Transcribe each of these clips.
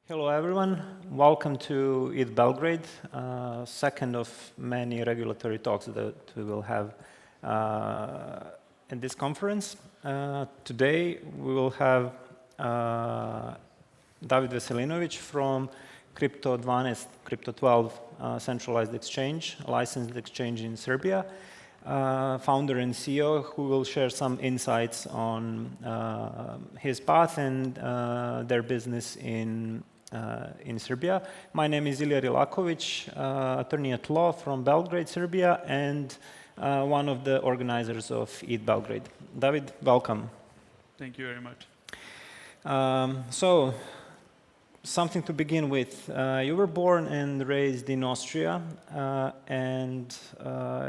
Hello everyone, welcome to ETH Belgrade, second of many regulatory talks that we will have in this conference. Today we will have David Veselinovic from Crypto 12 centralized exchange, licensed exchange in Serbia, founder and CEO, who will share some insights on his path and their business in Serbia. My name is Ilija Rilakovic, attorney at law from Belgrade, Serbia, and one of the organizers of ETH Belgrade. David, welcome. Thank you very much. So, something to begin with. You were born and raised in Austria, and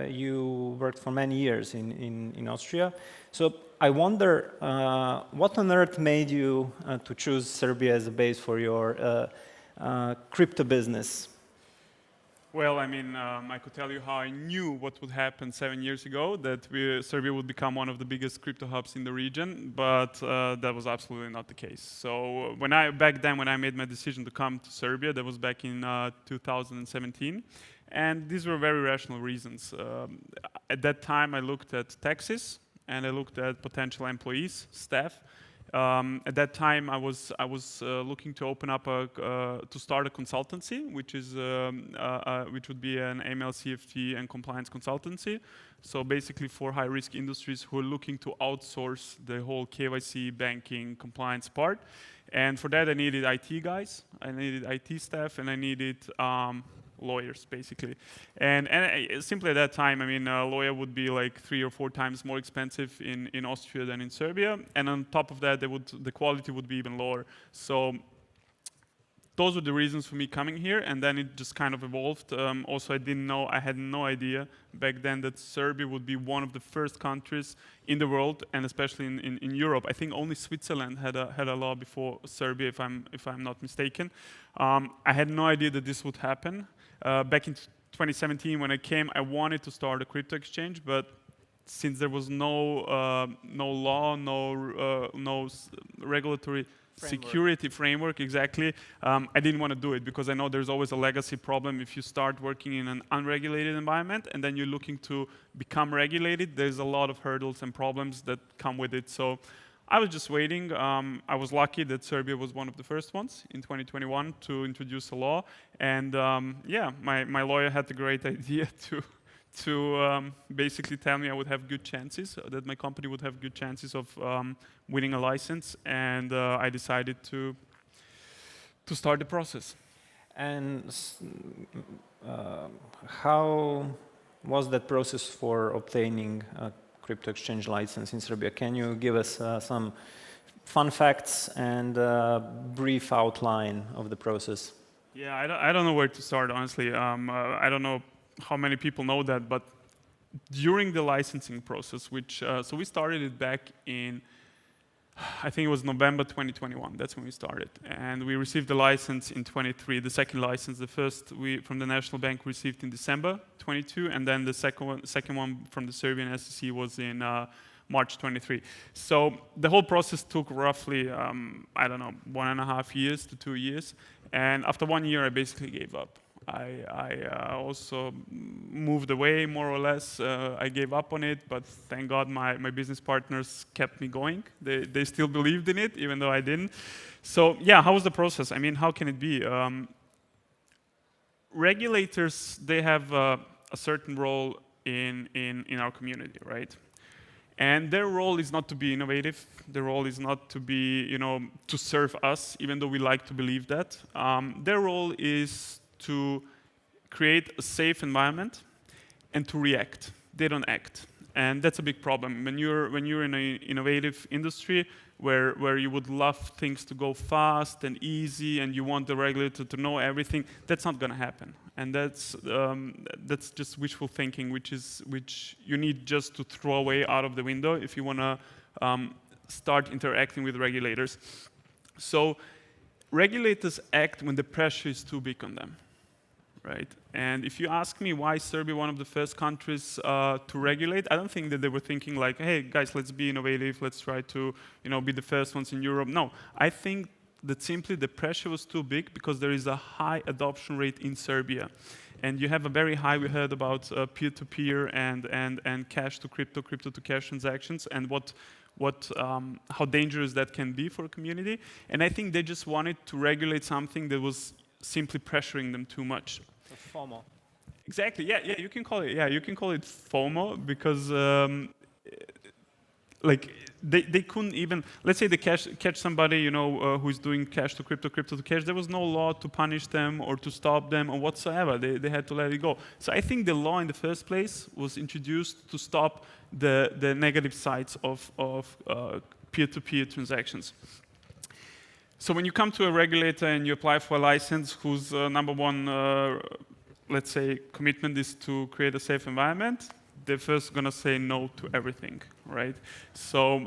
you worked for many years in Austria. So I wonder, what on earth made you to choose Serbia as a base for your crypto business? Well, I could tell you how I knew what would happen 7 years ago, that Serbia would become one of the biggest crypto hubs in the region, but that was absolutely not the case. So back then when I made my decision to come to Serbia, that was back in 2017, and these were very rational reasons. At that time I looked at taxes, and I looked at potential employees, staff. At that time, I was looking to open up to start a consultancy, which would be an AML, CFT, and compliance consultancy. So basically, for high-risk industries who are looking to outsource the whole KYC, banking, compliance part. And for that, I needed IT guys, I needed IT staff, and I needed lawyers, basically. And simply at that time, a lawyer would be like 3 or 4 times more expensive in Austria than in Serbia. And on top of that, the quality would be even lower. So those were the reasons for me coming here, and then it just kind of evolved. Also, I had no idea back then that Serbia would be one of the first countries in the world, and especially in Europe. I think only Switzerland had a law before Serbia, if I'm not mistaken. I had no idea that this would happen. Back in 2017, when I came, I wanted to start a crypto exchange, but since there was no law, no regulatory security framework, exactly, I didn't want to do it, because I know there's always a legacy problem if you start working in an unregulated environment and then you're looking to become regulated. There's a lot of hurdles and problems that come with it. So I was just waiting. I was lucky that Serbia was one of the first ones in 2021 to introduce a law. And my lawyer had the great idea to basically tell me I would have good chances, that my company would have good chances of winning a license. And I decided to start the process. And how was that process for obtaining a crypto exchange license in Serbia? Can you give us some fun facts and a brief outline of the process? Yeah, I don't know where to start, honestly. I don't know how many people know that, but during the licensing process, so we started it back in, I think it was November 2021. That's when we started, and we received the license in 23. The second license, the first from the National Bank, received in December 22, and then the second one from the Serbian SEC was in March 23. So the whole process took roughly 1.5 years to 2 years, and after 1 year, I basically gave up. I also moved away, more or less. I gave up on it, but thank God my business partners kept me going. They still believed in it, even though I didn't. So yeah, how was the process? How can it be? Regulators, they have a certain role in our community, right? And their role is not to be innovative. Their role is not to be, to serve us, even though we like to believe that. Their role is to create a safe environment and to react. They don't act, and that's a big problem. When you're in an innovative industry where you would love things to go fast and easy, and you want the regulator to know everything, that's not going to happen. And that's just wishful thinking, which you need just to throw away out of the window if you want to start interacting with regulators. So regulators act when the pressure is too big on them. Right? And if you ask me why Serbia one of the first countries to regulate, I don't think that they were thinking like, hey guys, let's be innovative, let's try to be the first ones in Europe. No, I think that simply the pressure was too big because there is a high adoption rate in Serbia. And you have a very high, we heard about peer-to-peer and cash to crypto, crypto to cash transactions, and how dangerous that can be for a community. And I think they just wanted to regulate something that was simply pressuring them too much. FOMO. Exactly. Yeah. You can call it. Yeah, you can call it FOMO because, like, they couldn't even. Let's say they catch somebody, who's doing cash to crypto, crypto to cash. There was no law to punish them or to stop them or whatsoever. They had to let it go. So I think the law in the first place was introduced to stop the negative sides of peer-to-peer transactions. So when you come to a regulator and you apply for a license whose number one, let's say, commitment is to create a safe environment, they're first going to say no to everything, right? So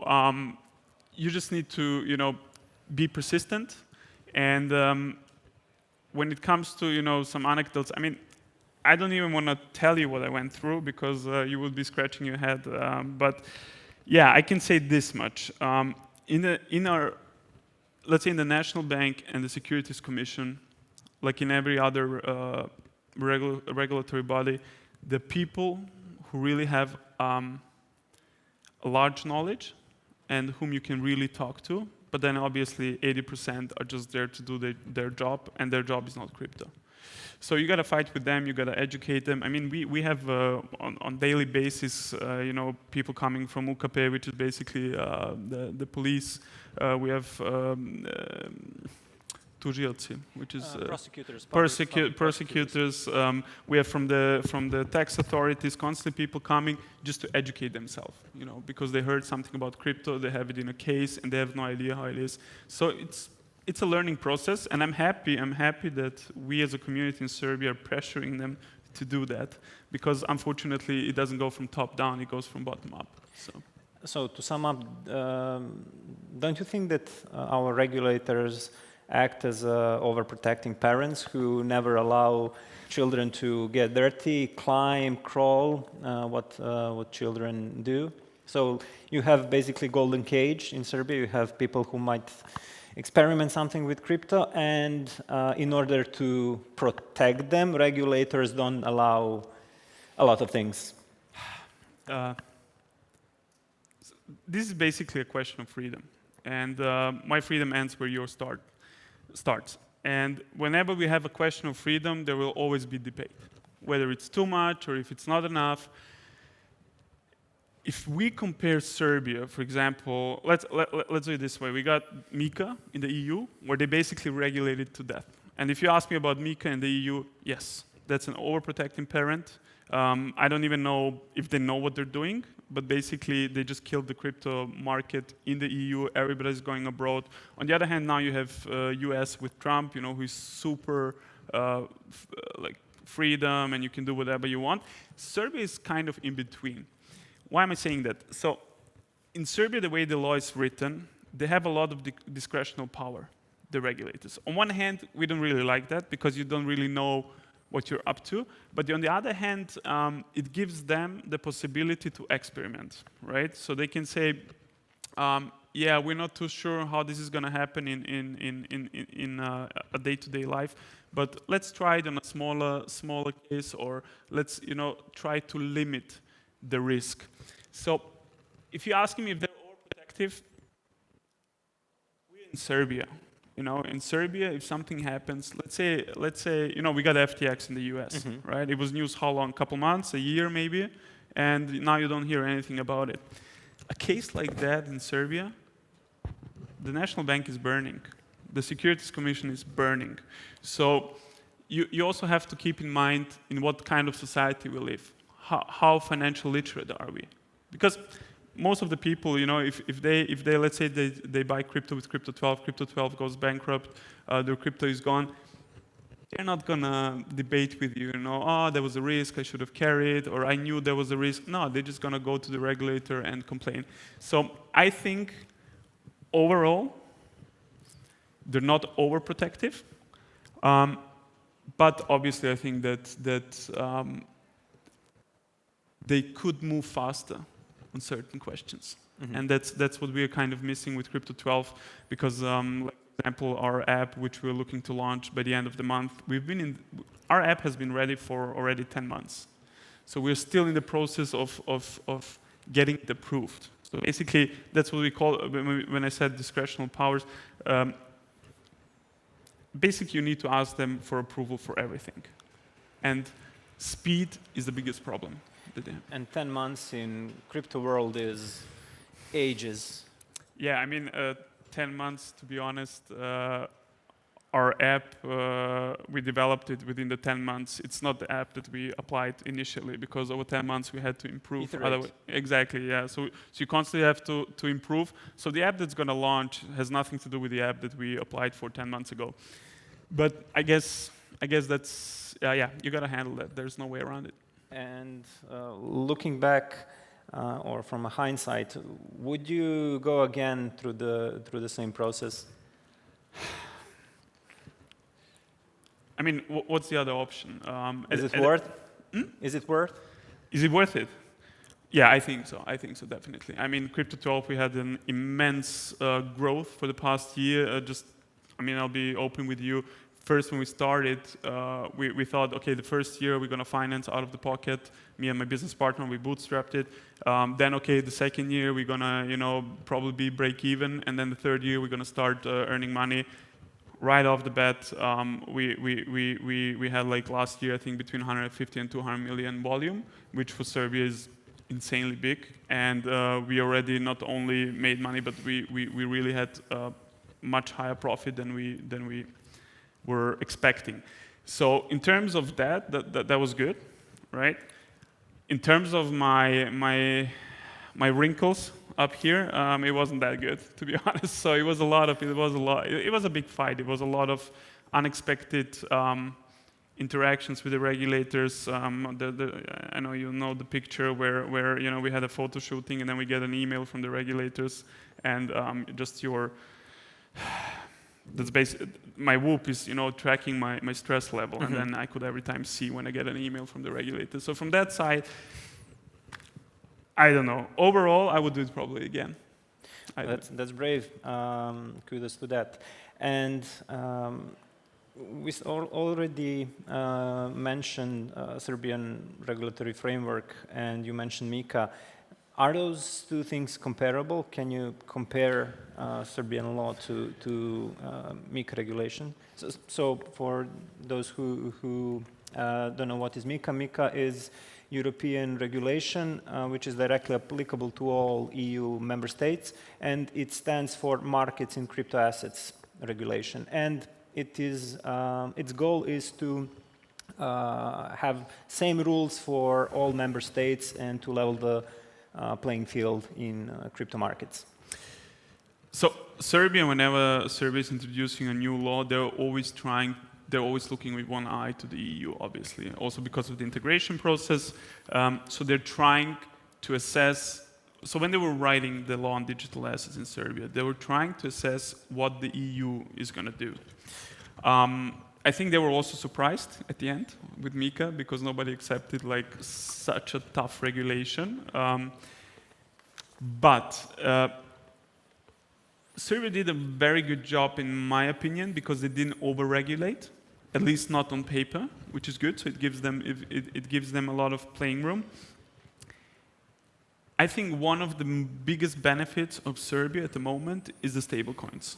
you just need to, be persistent. And when it comes to, some anecdotes, I mean, I don't even want to tell you what I went through because you will be scratching your head. But yeah, I can say this much. In our, let's say in the National Bank and the Securities Commission, like in every other regulatory body, the people who really have a large knowledge and whom you can really talk to, but then obviously 80% are just there to do their job, and their job is not crypto. So you got to fight with them, you got to educate them. I mean, we have on daily basis, people coming from UKP, which is basically the police. We have tužioci, which is prosecutors. We have from the tax authorities constantly people coming just to educate themselves, because they heard something about crypto, they have it in a case, and they have no idea how it is. So it's a learning process, and I'm happy that we as a community in Serbia are pressuring them to do that, because unfortunately it doesn't go from top down, it goes from bottom up. So to sum up, don't you think that our regulators act as overprotecting parents who never allow children to get dirty, climb, crawl, what children do? So you have basically golden cage in Serbia. You have people who might experiment something with crypto, and in order to protect them, regulators don't allow a lot of things. This is basically a question of freedom, and my freedom ends where yours starts. And whenever we have a question of freedom, there will always be debate, whether it's too much or if it's not enough. If we compare Serbia, for example, let's do it this way. We got MiCA in the EU, where they basically regulated to death. And if you ask me about MiCA in the EU, yes, that's an overprotecting parent. I don't even know if they know what they're doing, but basically they just killed the crypto market in the EU. Everybody's going abroad. On the other hand, now you have US with Trump, who is super like freedom, and you can do whatever you want. Serbia is kind of in between. Why am I saying that? So in Serbia, the way the law is written, they have a lot of discretional power, the regulators. On one hand, we don't really like that because you don't really know what you're up to. But on the other hand, it gives them the possibility to experiment, right? So they can say, yeah, we're not too sure how this is going to happen in a day-to-day life, but let's try it on a smaller case, or let's try to limit the risk. So if you ask me if they're overprotective, we're in Serbia. In Serbia, if something happens, let's say, we got FTX in the US, right? It was news how long? A couple months, a year maybe, and now you don't hear anything about it. A case like that in Serbia, the National Bank is burning. The Securities Commission is burning. So you also have to keep in mind in what kind of society we live. How financial literate are we? Because most of the people, if they let's say they buy crypto with crypto 12 goes bankrupt, their crypto is gone, they're not gonna debate with you, oh, there was a risk, I should have carried, or I knew there was a risk. No, they're just gonna go to the regulator and complain. So I think overall, they're not overprotective, but obviously I think that they could move faster on certain questions. And that's what we are kind of missing with Crypto 12, because, like, for example, our app, which we're looking to launch by the end of the month, our app has been ready for already 10 months. So we're still in the process of getting it approved. So basically, that's what we call, when I said discretional powers, basically you need to ask them for approval for everything. And speed is the biggest problem that they have. And 10 months in crypto world is ages. Yeah, I mean, 10 months, to be honest. Our app, we developed it within the 10 months. It's not the app that we applied initially, because over 10 months we had to improve. Exactly, yeah. So you constantly have to improve. So the app that's going to launch has nothing to do with the app that we applied for 10 months ago. But I guess that's, yeah, you got to handle that. There's no way around it. And looking back, or from a hindsight, would you go again through the same process? I mean, what's the other option? Is it worth? Is it worth? Is it worth it? Yeah, I think so. I think so, definitely. I mean, Crypto 12, we had an immense growth for the past year. I'll be open with you. First, when we started, we thought, okay, the first year we're going to finance out of the pocket. Me and my business partner, we bootstrapped it. Then, okay, the second year we're going to, probably break even, and then the third year we're going to start earning money. Right off the bat, we had like last year, I think between 150 and 200 million volume, which for Serbia is insanely big. And we already not only made money, but we really had much higher profit than we were expecting. So in terms of that was good, right? In terms of my wrinkles up here, it wasn't that good, to be honest. So it was a big fight. It was a lot of unexpected interactions with the regulators. I know you know the picture where we had a photo shooting and then we get an email from the regulators, and that's basically my Whoop is tracking my stress level, and then I could every time see when I get an email from the regulators. So from that side, I don't know. Overall, I would do it probably again. That's brave. Kudos to that. And we already mentioned Serbian regulatory framework, and you mentioned MiCA. Are those two things comparable? Can you compare Serbian law to MiCA regulation? So for those who don't know what is MiCA, MiCA is European regulation, which is directly applicable to all EU member states, and it stands for Markets in Crypto Assets Regulation. And its goal is to have same rules for all member states and to level the playing field in crypto markets. So Serbia, whenever Serbia is introducing a new law, they're always looking with one eye to the EU, obviously, also because of the integration process. So they're trying to assess, so when they were writing the law on digital assets in Serbia, they were trying to assess what the EU is going to do. I think they were also surprised at the end with MiCA, because nobody accepted like such a tough regulation. But Serbia did a very good job, in my opinion, because they didn't over-regulate, at least not on paper, which is good. So it gives them a lot of playing room. I think one of the biggest benefits of Serbia at the moment is the stablecoins,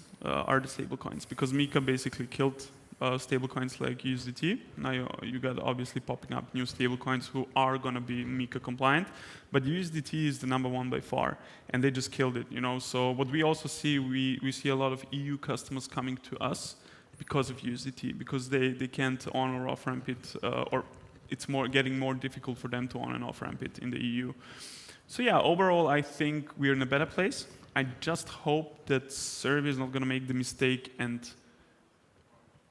because MiCA basically killed stablecoins like USDT. Now you got obviously popping up new stablecoins who are going to be MiCA compliant, but USDT is the #1 by far, and they just killed it. So what we also see, we see a lot of EU customers coming to us because of USDT, because they can't on or off ramp it, or it's getting more difficult for them to on and off ramp it in the EU. So yeah, overall, I think we're in a better place. I just hope that Serbia is not going to make the mistake and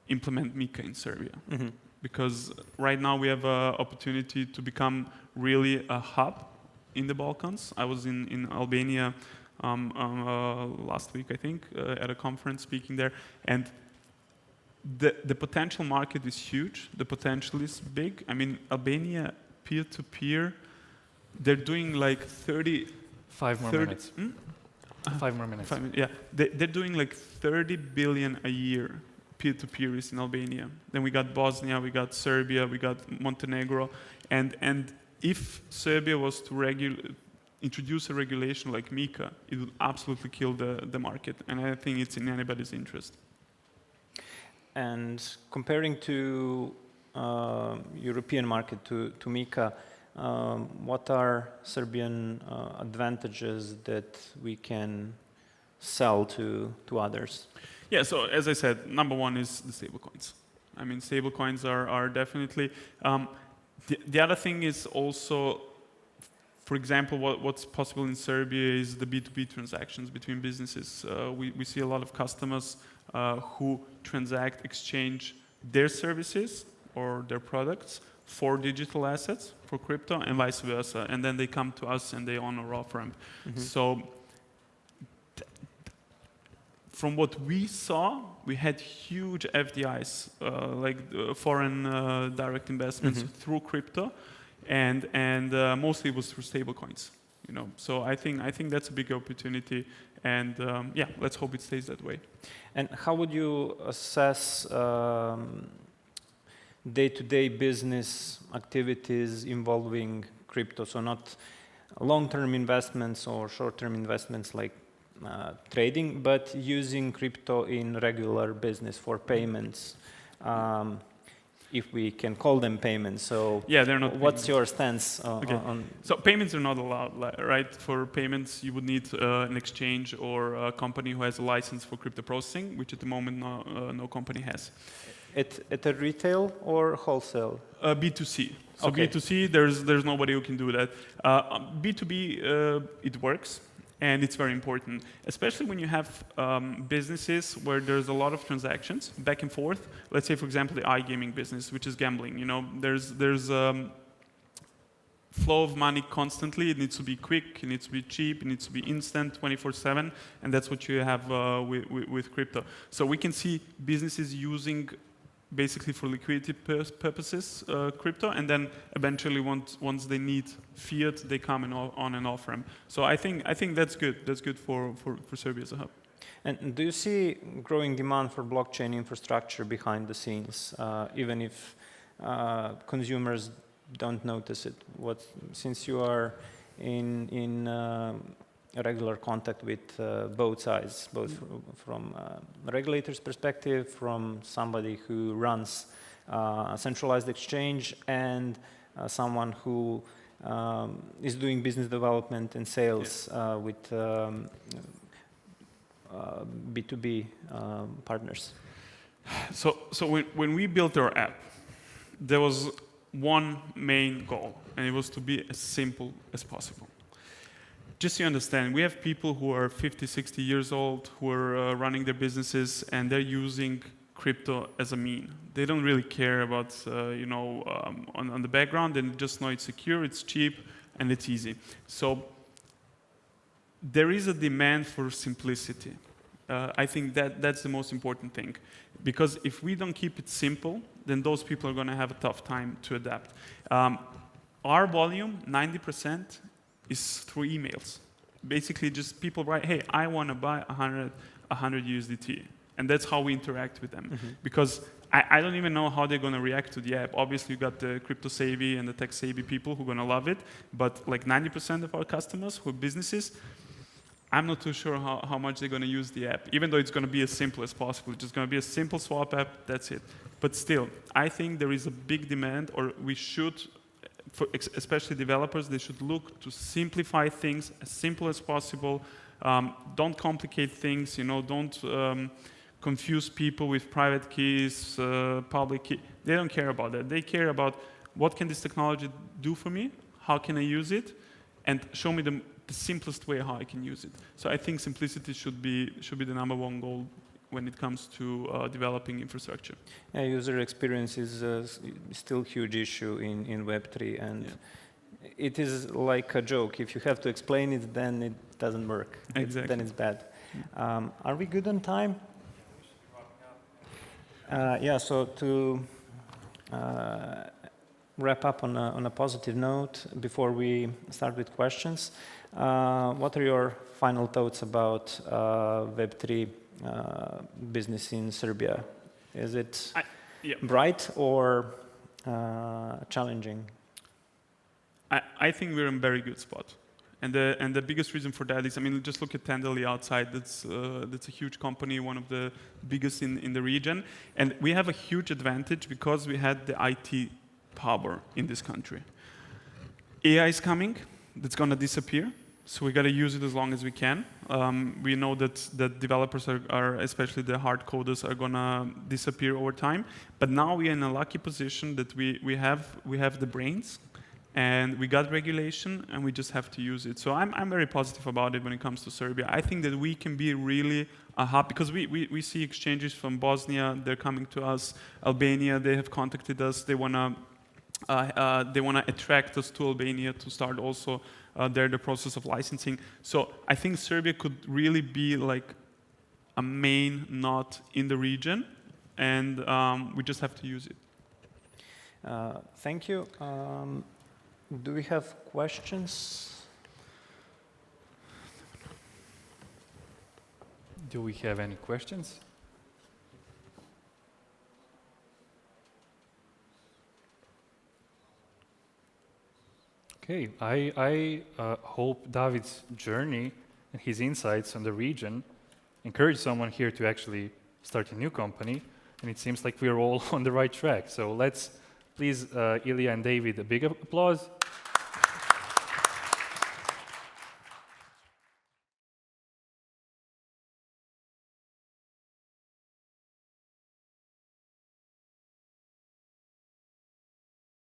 implement MiCA in Serbia. Mm-hmm. Because right now we have an opportunity to become really a hub in the Balkans. I was in Albania last week, I think, at a conference speaking there. And the potential market is huge. The potential is big. I mean, Albania peer-to-peer, they're doing like 30... 5 more minutes. 5 more minutes. Yeah, they're doing like 30 billion a year peer-to-peer is in Albania. Then we got Bosnia, we got Serbia, we got Montenegro, and if Serbia was to introduce a regulation like MiCA, it would absolutely kill the market, and I think it's in anybody's interest. And comparing to European market to MiCA, what are Serbian advantages that we can sell to others? Yeah, so as I said, number one is the stablecoins. I mean, stablecoins are definitely. The other thing is also, for example, what's possible in Serbia is the B2B transactions between businesses. We see a lot of customers who exchange their services or their products for digital assets, for crypto, and vice versa. And then they come to us and they on or off ramp. Mm-hmm. So from what we saw, we had huge FDIs, foreign direct investments through crypto, and mostly it was through stablecoins. So I think that's a big opportunity, and let's hope it stays that way. And how would you assess day-to-day business activities involving crypto? So not long-term investments or short-term investments like trading, but using crypto in regular business for payments, if we can call them payments. So yeah, they're not. What's your stance on? So payments are not allowed, right? For payments, you would need an exchange or a company who has a license for crypto processing, which at the moment no company has. At a retail or wholesale? B2C. So okay. B2C, there's nobody who can do that. B2B, it works. And it's very important, especially when you have businesses where there's a lot of transactions back and forth. Let's say, for example, the iGaming business, which is gambling. There's flow of money constantly. It needs to be quick. It needs to be cheap. It needs to be instant, 24/7, and that's what you have with crypto. So we can see businesses using, basically for liquidity purposes, crypto, and then eventually once they need fiat, they come on and off ramp. So I think that's good. That's good for Serbia as a hub. And do you see growing demand for blockchain infrastructure behind the scenes, even if consumers don't notice it? Since you are in regular contact with both sides, both from a regulator's perspective, from somebody who runs a centralized exchange, and someone who is doing business development and sales with B2B partners. So when we built our app, there was one main goal, and it was to be as simple as possible. Just so you understand, we have people who are 50, 60 years old who are running their businesses, and they're using crypto as a mean. They don't really care about, on the background. They just know it's secure, it's cheap, and it's easy. So there is a demand for simplicity. I think that's the most important thing, because if we don't keep it simple, then those people are going to have a tough time to adapt. Our volume, 90%. Is through emails. Basically, just people write, hey, I want to buy 100 USDT. And that's how we interact with them. Mm-hmm. Because I don't even know how they're going to react to the app. Obviously, you got the crypto savvy and the tech savvy people who are going to love it. But like 90% of our customers who are businesses, I'm not too sure how much they're going to use the app, even though it's going to be as simple as possible. It's just going to be a simple swap app, that's it. But still, I think there is a big demand, or we should, for especially developers, they should look to simplify things as simple as possible. Don't complicate things, don't confuse people with private keys, public key. They don't care about that. They care about what can this technology do for me, how can I use it, and show me the simplest way how I can use it. So I think simplicity should be the number one goal when it comes to developing infrastructure. Yeah, user experience is still a huge issue in Web3, and it is like a joke. If you have to explain it, then it doesn't work. Exactly. Then it's bad. Are we good on time? So to wrap up on a positive note, before we start with questions, What are your final thoughts about Web3 business in Serbia? Is it bright or challenging? I think we're in a very good spot. And the biggest reason for that is, I mean, just look at Tenderly outside. That's a huge company, one of the biggest in the region. And we have a huge advantage because we had the IT power in this country. AI is coming. That's going to disappear. So we got to use it as long as we can. We know that developers are, especially the hard coders, are going to disappear over time. But now we are in a lucky position that we have the brains. And we got regulation, and we just have to use it. So I'm very positive about it when it comes to Serbia. I think that we can be really a hub, because we see exchanges from Bosnia, they're coming to us. Albania, they have contacted us. They wanna attract us to Albania to start also the process of licensing. So I think Serbia could really be like a main node in the region, and we just have to use it. Thank you. Do we have questions? Do we have any questions? Okay, I hope David's journey and his insights on the region encourage someone here to actually start a new company, and it seems like we're all on the right track. So let's please, Ilija and David, a big applause.